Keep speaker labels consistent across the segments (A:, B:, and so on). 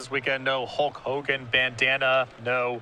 A: this weekend. No Hulk Hogan bandana, no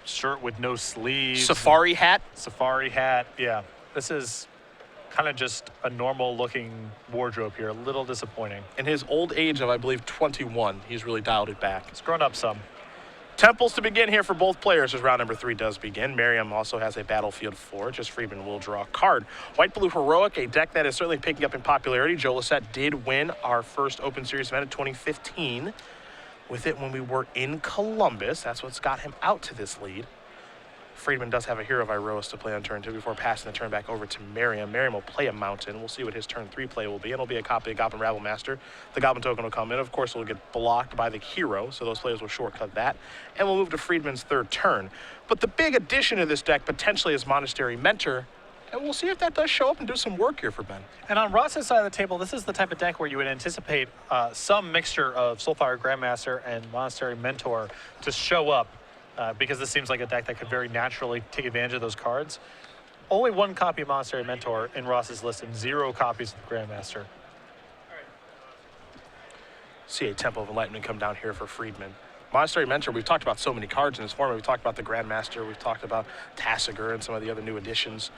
A: shirt with no sleeves.
B: Safari hat.
A: Safari hat, yeah. This is kind of just a normal looking wardrobe here. A little disappointing.
B: In his old age of, I believe, 21, he's really dialed it back.
A: It's grown up some.
B: Temples to begin here for both players as round number 3 does begin. Merriam also has a Battlefield 4. Just Friedman will draw a card. White Blue Heroic, a deck that is certainly picking up in popularity. Joe Lissette did win our first Open Series event in 2015 with it when we were in Columbus. That's what's got him out to this lead. Friedman does have a Hero of Iroas to play on turn 2 before passing the turn back over to Merriam. Merriam will play a Mountain. We'll see what his turn 3 play will be. It'll be a copy of Goblin Rabble Master. The Goblin token will come in. Of course, it'll get blocked by the Hero, so those players will shortcut that. And we'll move to Friedman's third turn. But the big addition to this deck potentially is Monastery Mentor. And we'll see if that does show up and do some work here for Ben.
A: And on Ross's side of the table, this is the type of deck where you would anticipate some mixture of Soulfire Grandmaster and Monastery Mentor to show up. Because this seems like a deck that could very naturally take advantage of those cards. Only 1 copy of Monastery Mentor in Ross's list and 0 copies of Grandmaster.
B: See a Temple of Enlightenment come down here for Friedman. Monastery Mentor, we've talked about so many cards in this format. We've talked about the Grandmaster, we've talked about Tassiger and some of the other new additions.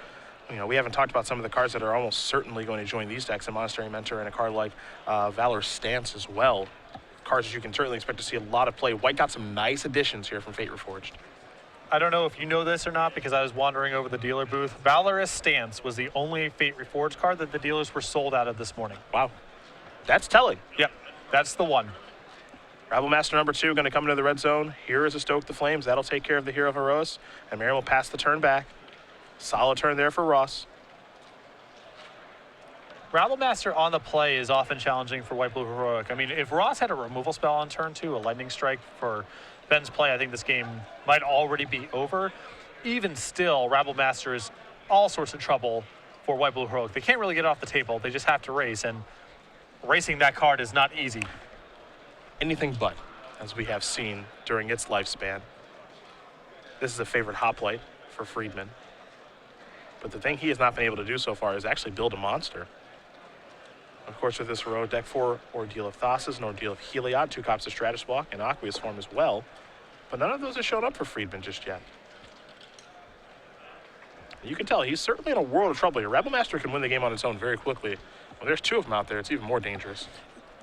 B: You know, we haven't talked about some of the cards that are almost certainly going to join these decks, a Monastery Mentor and a card like Valor's Stance as well. Cards that you can certainly expect to see a lot of play. White got some nice additions here from Fate Reforged.
A: I don't know if you know this or not because I was wandering over the dealer booth. Valorous Stance was the only Fate Reforged card that the dealers were sold out of this morning.
B: Wow. That's telling.
A: Yep, that's the one.
B: Rabble Master number 2 going to come into the red zone. Here is a Stoke the Flames. That'll take care of the Hero of Heroes. And Merriam will pass the turn back. Solid turn there for Ross.
A: Rabble Master on the play is often challenging for White Blue Heroic. I mean, if Ross had a removal spell on turn 2, a Lightning Strike for Ben's play, I think this game might already be over. Even still, Rabble Master is all sorts of trouble for White Blue Heroic. They can't really get off the table. They just have to race, and racing that card is not easy.
B: Anything but, as we have seen during its lifespan. This is a favorite hoplite for Friedman. But the thing he has not been able to do so far is actually build a monster. Of course, with this heroic deck, 4 Ordeal of Thassa's, an Ordeal of Heliod, 2 copies of Stratus Walk, and Aqueous Form as well. But none of those have shown up for Friedman just yet. You can tell he's certainly in a world of trouble here. Rebel Master can win the game on its own very quickly. When there's 2 of them out there, it's even more dangerous.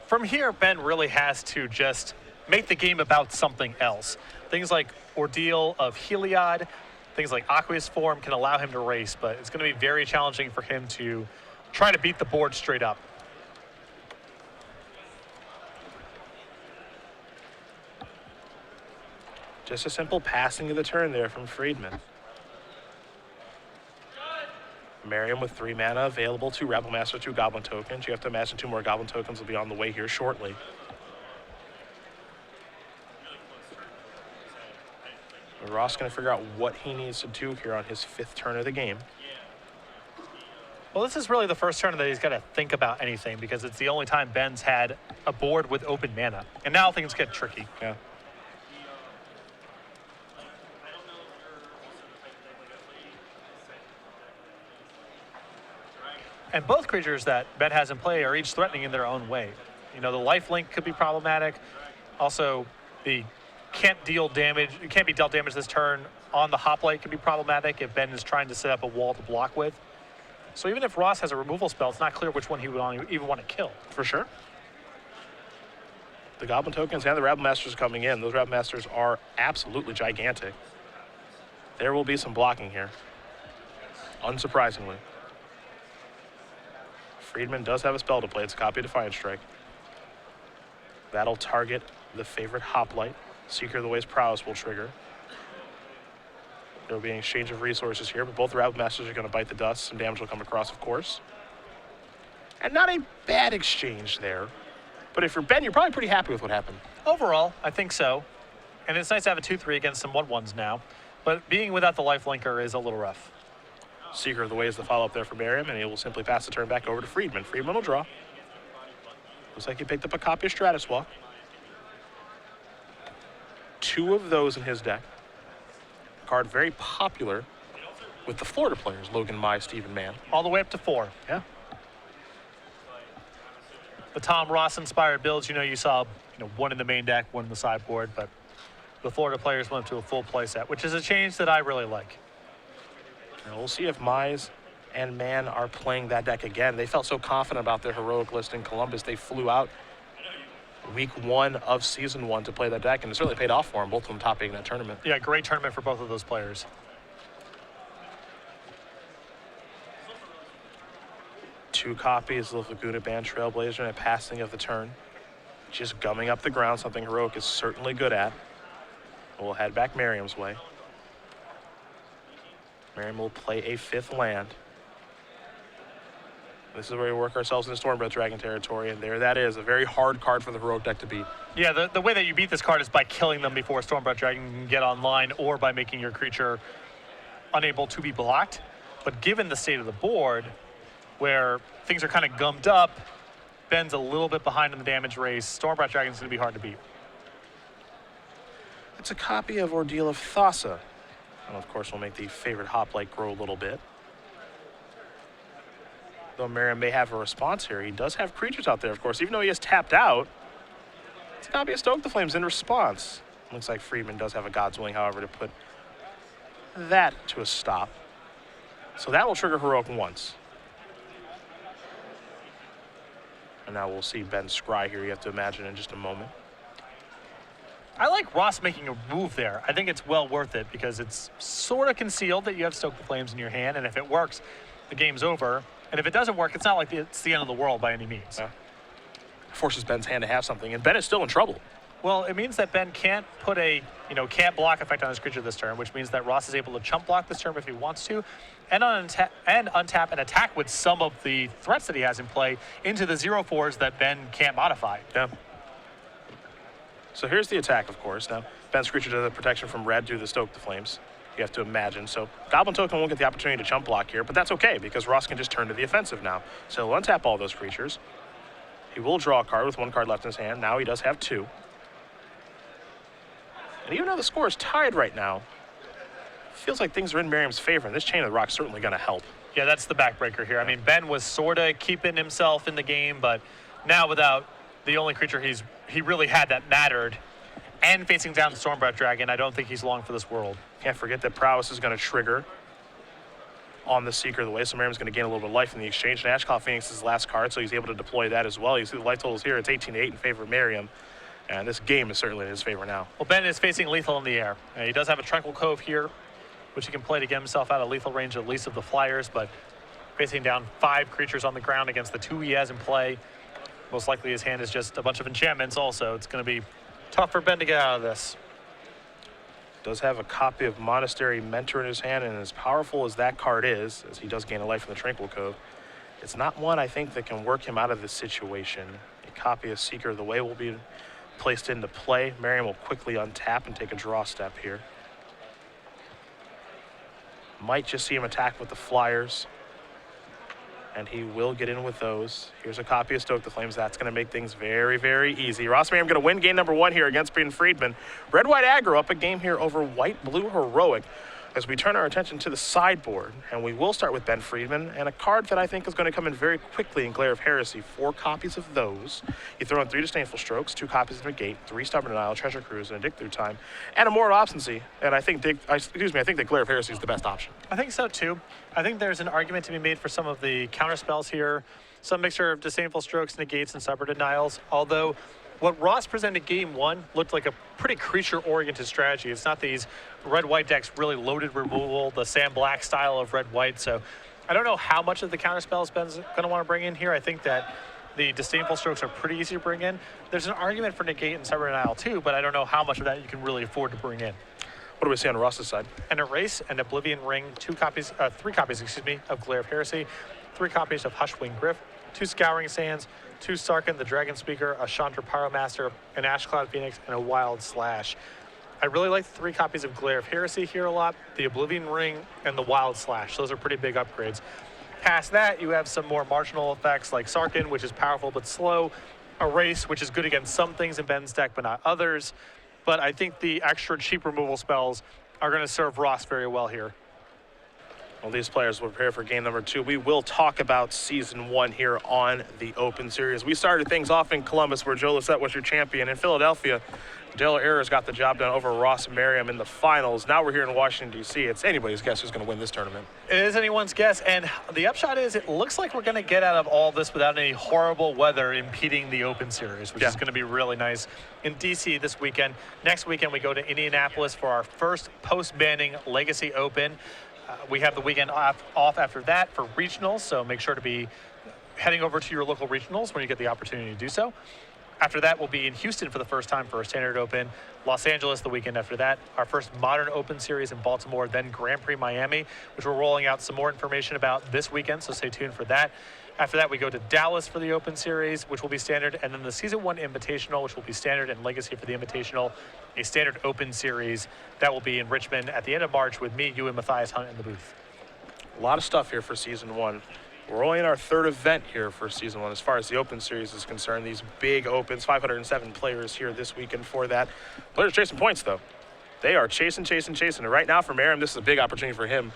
A: From here, Ben really has to just make the game about something else. Things like Ordeal of Heliod, things like Aqueous Form can allow him to race, but it's going to be very challenging for him to try to beat the board straight up.
B: Just a simple passing of the turn there from Friedman. Merriam with 3 mana available, 2 Rabble Master, 2 Goblin tokens. You have to imagine 2 more Goblin tokens will be on the way here shortly. Ross going to figure out what he needs to do here on his 5th turn of the game.
A: Well, this is really the first turn that he's got to think about anything because it's the only time Ben's had a board with open mana. And now things get tricky.
B: Yeah.
A: And both creatures that Ben has in play are each threatening in their own way. You know, the lifelink could be problematic. Also, the can't be dealt damage this turn on the hoplite can be problematic if Ben is trying to set up a wall to block with. So even if Ross has a removal spell, it's not clear which one he would even want to kill.
B: For sure. The Goblin tokens and the Rabble Masters coming in. Those Rabble Masters are absolutely gigantic. There will be some blocking here, unsurprisingly. Friedman does have a spell to play. It's a copy of Defiant Strike. That'll target the favorite hoplite. Seeker of the Ways Prowess will trigger. There will be an exchange of resources here, but both the Rabble Masters are going to bite the dust. Some damage will come across, of course. And not a bad exchange there. But if you're Ben, you're probably pretty happy with what happened.
A: Overall, I think so. And it's nice to have a 2-3 against some 1/1s now. But being without the lifelinker is a little rough.
B: Seeker of the Ways the follow-up there for Merriam, and he will simply pass the turn back over to Friedman. Friedman will draw. Looks like he picked up a copy of Stratus Walk. 2 of those in his deck. A card very popular with the Florida players, Logan Mai, Stephen Mann.
A: All the way up to 4.
B: Yeah.
A: the Tom Ross-inspired builds, you saw one in the main deck, one in the sideboard, but the Florida players went to a full play set, which is a change that I really like.
B: And we'll see if Mize and Man are playing that deck again. They felt so confident about their heroic list in Columbus, they flew out week 1 of season 1 to play that deck, and it certainly paid off for them, both of them topping that tournament.
A: Yeah, great tournament for both of those players.
B: Two copies of Laguna Band Trailblazer and a passing of the turn. Just gumming up the ground, something Heroic is certainly good at. We'll head back Merriam's way. Merriam will play a 5th land. This is where we work ourselves into Stormbreath Dragon territory, and there that is, a very hard card for the Heroic deck to beat.
A: Yeah, the way that you beat this card is by killing them before Stormbreath Dragon can get online, or by making your creature unable to be blocked. But given the state of the board, where things are kind of gummed up, Ben's a little bit behind in the damage race, Stormbreath Dragon's going to be hard to beat.
B: It's a copy of Ordeal of Thassa. And of course, we'll make the favorite hoplite grow a little bit. Though Merriam may have a response here, he does have creatures out there, of course. Even though he has tapped out, it's a copy of Stoke the Flames in response. Looks like Friedman does have a God's Willing, however, to put that to a stop. So that will trigger Heroic once. And now we'll see Ben scry here, you have to imagine, in just a moment.
A: I like Ross making a move there. I think it's well worth it because it's sort of concealed that you have Stoke the Flames in your hand, and if it works, the game's over. And if it doesn't work, it's not like it's the end of the world by any means.
B: Yeah. Forces Ben's hand to have something, and Ben is still in trouble.
A: Well, it means that Ben can't put a, can't block effect on his creature this turn, which means that Ross is able to chump block this turn if he wants to, and untap and attack with some of the threats that he has in play into the 0/4s that Ben can't modify.
B: Yeah. So here's the attack, of course. Now, Ben's creature does have protection from red due to the Stoke the Flames. You have to imagine. So Goblin Token won't get the opportunity to chump block here, but that's okay because Ross can just turn to the offensive now. So he'll untap all those creatures. He will draw a card with 1 card left in his hand. Now he does have 2. And even though the score is tied right now, feels like things are in Merriam's favor, and this Chain of the Rock's certainly going to help.
A: Yeah, that's the backbreaker here. I mean, Ben was sort of keeping himself in the game, but now without the only creature he really had that mattered, and facing down the Stormbreath Dragon, I don't think he's long for this world.
B: Can't forget that Prowess is going to trigger on the Seeker of the Way, so Merriam's going to gain a little bit of life in the exchange. And Ashclaw Phoenix is his last card, so he's able to deploy that as well. You see the life totals here. It's 18-8 in favor of Merriam, and this game is certainly in his favor now.
A: Well, Ben is facing lethal in the air. He does have a Tranquil Cove here, which he can play to get himself out of lethal range at least of the Flyers, but facing down 5 creatures on the ground against the 2 he has in play, most likely his hand is just a bunch of enchantments also. It's going to be tough for Ben to get out of this.
B: Does have a copy of Monastery Mentor in his hand, and as powerful as that card is, as he does gain a life from the Tranquil Cove, it's not one I think that can work him out of this situation. A copy of Seeker of the Way will be placed into play. Merriam will quickly untap and take a draw step here. Might just see him attack with the Flyers, and he will get in with those. Here's a copy of Stoke the Flames. That's going to make things very, very easy. Ross Merriam going to win game number 1 here against Ben Friedman. Red-White Aggro up a game here over White-Blue Heroic as we turn our attention to the sideboard. And we will start with Ben Friedman and a card that I think is going to come in very quickly in Glare of Heresy. 4 copies of those. You throw in 3 Disdainful Strokes, 2 copies of Negate, 3 Stubborn Denial, Treasure Cruise, and a Dig Through Time, and a Mortal Obstinacy. And I think I think that Glare of Heresy is the best option.
A: I think so too. I think there's an argument to be made for some of the counter spells here, some mixture of Disdainful Strokes, Negates, and Stubborn Denials, although what Ross presented game 1 looked like a pretty creature-oriented strategy. It's not these red-white decks really loaded removal, the Sam Black style of red-white. So I don't know how much of the counterspells Ben's going to want to bring in here. I think that the Disdainful Strokes are pretty easy to bring in. There's an argument for Negate and Stubborn Denial too, but I don't know how much of that you can really afford to bring in.
B: What do we see on Ross's side?
A: An Erase, an Oblivion Ring, 3 copies, of Glare of Heresy, 3 copies of Hushwing Griff, 2 Scouring Sands, 2 Sarkin, the Dragon Speaker, a Chandra Pyromaster, an Ashcloud Phoenix, and a Wild Slash. I really like the 3 copies of Glare of Heresy here a lot, the Oblivion Ring, and the Wild Slash. Those are pretty big upgrades. Past that, you have some more marginal effects like Sarkin, which is powerful but slow, Erase, which is good against some things in Ben's deck but not others. But I think the extra cheap removal spells are going to serve Ross very well here.
B: Well, these players will prepare for game number 2. We will talk about season 1 here on the Open Series. We started things off in Columbus, where Joe Lissette was your champion. In Philadelphia, Dale Ayers got the job done over Ross Merriam in the finals. Now we're here in Washington, D.C. It's anybody's guess who's going to win this tournament.
A: It is anyone's guess, and the upshot is it looks like we're going to get out of all this without any horrible weather impeding the Open Series, which is going to be really nice in D.C. this weekend. Next weekend, we go to Indianapolis for our first post-banning Legacy Open. We have the weekend off after that for regionals, so make sure to be heading over to your local regionals when you get the opportunity to do so. After that, we'll be in Houston for the first time for a Standard Open, Los Angeles the weekend after that, our first Modern Open Series in Baltimore, then Grand Prix Miami, which we're rolling out some more information about this weekend, so stay tuned for that. After that, we go to Dallas for the Open Series, which will be standard, and then the Season 1 Invitational, which will be standard, and Legacy for the Invitational, a Standard Open Series. That will be in Richmond at the end of March with me, you, and Matthias Hunt in the booth.
B: A lot of stuff here for Season 1. We're only in our 3rd event here for Season 1 as far as the Open Series is concerned. These big Opens, 507 players here this weekend for that. Players chasing points, though. They are chasing. And right now for Merriam, this is a big opportunity for him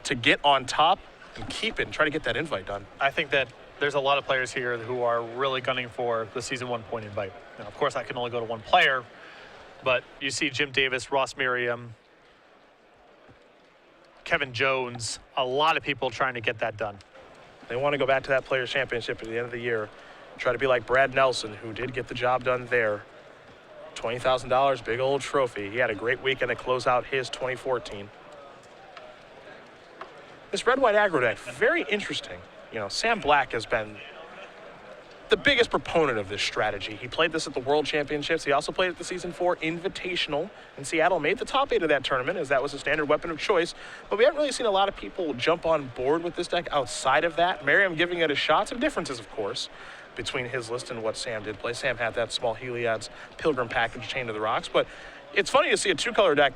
B: to get on top and keep it and try to get that invite done.
A: I think that there's a lot of players here who are really gunning for the Season 1 point invite. Now, of course, that can only go to one player, but you see Jim Davis, Ross Merriam, Kevin Jones, a lot of people trying to get that done.
B: They want to go back to that Players' Championship at the end of the year, try to be like Brad Nelson, who did get the job done there. $20,000, big old trophy. He had a great weekend to close out his 2014. This red-white aggro deck, very interesting. You know, Sam Black has been the biggest proponent of this strategy. He played this at the World Championships. He also played at the Season 4 Invitational in Seattle, made the top 8 of that tournament as that was a standard weapon of choice. But we haven't really seen a lot of people jump on board with this deck outside of that. Merriam giving it a shot. Some differences, of course, between his list and what Sam did play. Sam had that small Heliod's Pilgrim package, Chain to the Rocks. But it's funny to see a 2-color deck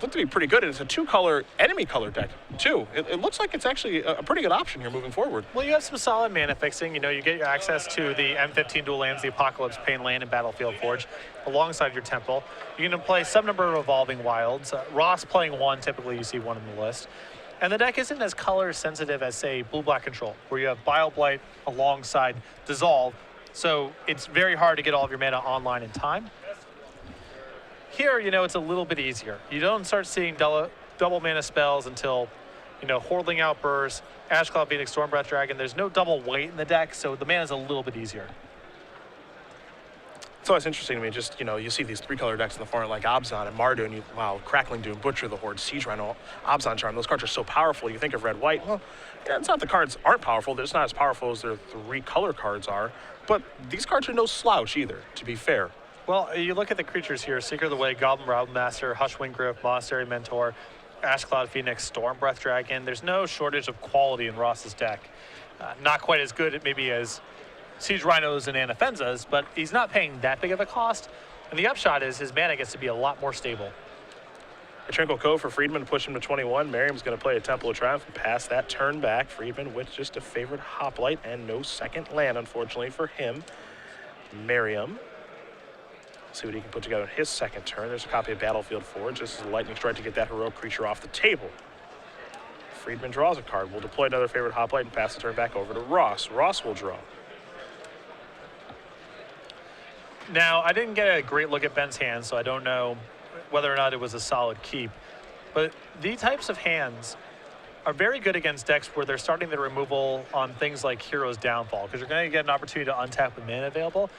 B: look to be pretty good, and it's a 2-color enemy color deck too. It looks like it's actually a pretty good option here moving forward.
A: Well, you have some solid mana fixing. You know, you get your access to the M15 dual lands, the Apocalypse, Pain Land, and Battlefield Forge alongside your Temple. You're going to play some number of Evolving Wilds. Ross playing 1, typically you see 1 in the list. And the deck isn't as color sensitive as, say, Blue-Black Control, where you have Bile Blight alongside Dissolve. So it's very hard to get all of your mana online in time. Here, you know, it's a little bit easier. You don't start seeing double mana spells until, you know, Hordeling Outburst, Ashcloud Phoenix, Stormbreath Dragon. There's no double weight in the deck, so the mana's a little bit easier.
B: It's always interesting to me, just, you know, you see these 3-color decks in the format like Abzan and Mardu, and wow, Crackling Doom, Butcher the Horde, Siege Rhino, Abzan Charm, those cards are so powerful. You think of red-white, well, yeah, it's not the cards aren't powerful, they're just not as powerful as their 3-color cards are, but these cards are no slouch either, to be fair.
A: Well, you look at the creatures here, Seeker of the Way, Goblin Master, Hushwing Griff, Monastery Mentor, Ashcloud Phoenix, Stormbreath Dragon. There's no shortage of quality in Ross's deck. Not quite as good maybe as Siege Rhinos and Anafenzas, but he's not paying that big of a cost. And the upshot is his mana gets to be a lot more stable.
B: A Tranquil Cove for Friedman to push him to 21. Merriam's going to play a Temple of Triumph and pass that turn back. Friedman with just a favorite Hoplite and no second land, unfortunately, for him. Merriam. See what he can put together in his second turn. There's a copy of Battlefield Forge. This is a lightning strike to get that heroic creature off the table. Friedman draws a card. We'll deploy another favorite Hoplite and pass the turn back over to Ross. Ross will draw.
A: Now, I didn't get a great look at Ben's hand, so I don't know whether or not it was a solid keep. But these types of hands are very good against decks where they're starting the removal on things like Hero's Downfall, because you're going to get an opportunity to untap with mana available.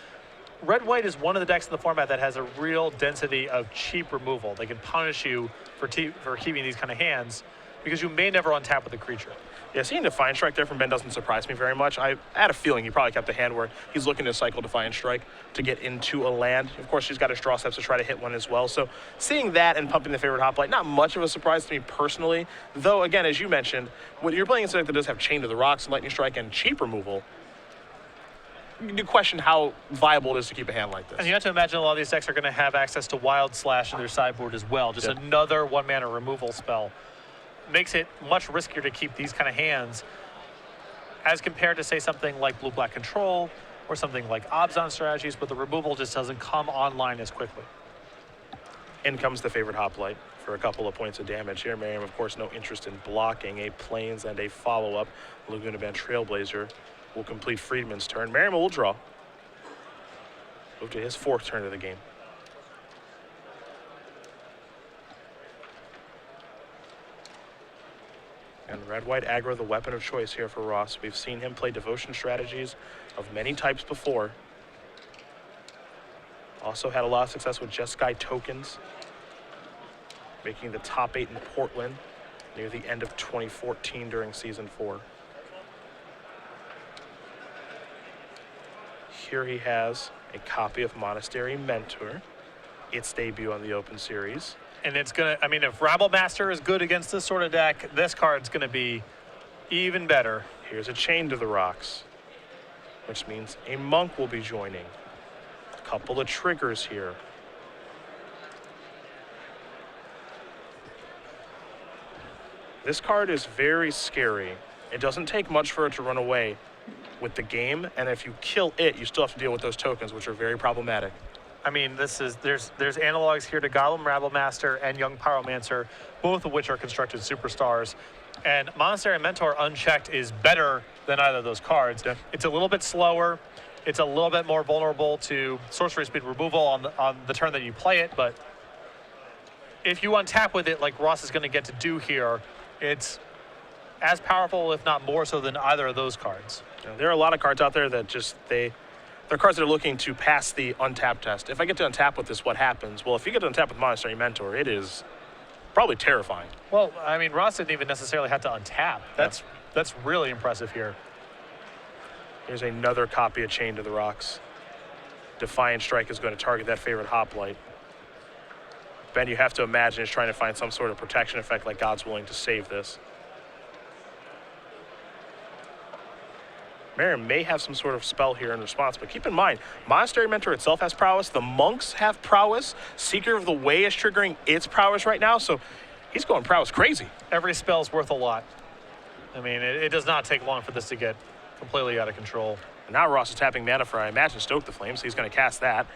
A: Red-White is one of the decks in the format that has a real density of cheap removal. They can punish you for keeping these kind of hands because you may never untap with a creature.
B: Yeah, seeing Defiant Strike there from Ben doesn't surprise me very much. I had a feeling he probably kept a hand where he's looking to cycle Defiant Strike to get into a land. Of course, he's got his draw steps to try to hit one as well. So seeing that and pumping the favorite Hoplite, not much of a surprise to me personally. Though, again, as you mentioned, when you're playing a deck that does have Chain to the Rocks, Lightning Strike, and cheap removal, you do question how viable it is to keep a hand like this.
A: And you have to imagine a lot of these decks are going to have access to Wild Slash in their sideboard as well. Just another 1-mana removal spell. Makes it much riskier to keep these kind of hands as compared to, say, something like Blue-Black Control or something like Abzan strategies, but the removal just doesn't come online as quickly.
B: In comes the favorite hoplite for a couple of points of damage here. Merriam, of course, no interest in blocking. A Plains and a follow-up. Laguna Bend Trailblazer will complete Friedman's turn. Merriam will draw. Move to his 4th turn of the game. And red-white aggro, the weapon of choice here for Ross. We've seen him play devotion strategies of many types before. Also had a lot of success with Jeskai tokens, making the top 8 in Portland near the end of 2014 during Season 4. Here he has a copy of Monastery Mentor, its debut on the Open Series.
A: And it's going to, I mean, if Rabble Master is good against this sort of deck, this card's going to be even better.
B: Here's a Chain to the Rocks, which means a Monk will be joining. A couple of triggers here. This card is very scary. It doesn't take much for it to run away with the game, and if you kill it, you still have to deal with those tokens, which are very problematic.
A: I mean, there's analogs here to Goblin Rabble Master and Young Pyromancer, both of which are constructed superstars. And Monastery Mentor unchecked is better than either of those cards.
B: Yeah.
A: It's a little bit slower. It's a little bit more vulnerable to sorcery speed removal on the turn that you play it. But if you untap with it, like Ross is going to get to do here, it's as powerful, if not more so, than either of those cards.
B: Now, there are a lot of cards out there that just they're cards that are looking to pass the untap test. If I get to untap with this, what happens? Well, if you get to untap with Monastery Mentor, it is probably terrifying.
A: Well, I mean, Ross didn't even necessarily have to untap. That's really impressive here.
B: Here's another copy of Chain to the Rocks. Defiant Strike is going to target that favorite hoplite. Ben, you have to imagine is trying to find some sort of protection effect like God's willing to save this. Merriam may have some sort of spell here in response, but keep in mind, Monastery Mentor itself has prowess. The monks have prowess. Seeker of the Way is triggering its prowess right now, so he's going prowess crazy.
A: Every spell's worth a lot. I mean, it does not take long for this to get completely out of control.
B: And now Ross is tapping mana for, I imagine, Stoke the Flame, so he's going to cast that.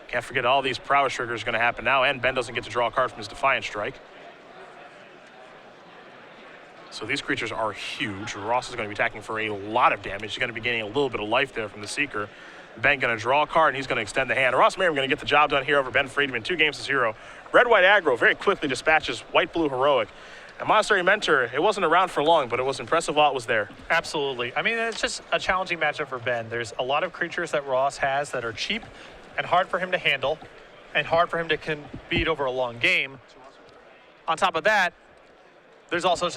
B: Can't forget all these prowess triggers are going to happen now, and Ben doesn't get to draw a card from his Defiant Strike. So these creatures are huge. Ross is going to be attacking for a lot of damage. He's going to be gaining a little bit of life there from the Seeker. Ben going to draw a card, and he's going to extend the hand. Ross Merriam going to get the job done here over Ben Friedman. 2-0. Red-white aggro very quickly dispatches white-blue heroic. And Monastery Mentor, it wasn't around for long, but it was impressive while it was there.
A: Absolutely. I mean, it's just a challenging matchup for Ben. There's a lot of creatures that Ross has that are cheap and hard for him to handle and hard for him to beat over a long game. On top of that, there's also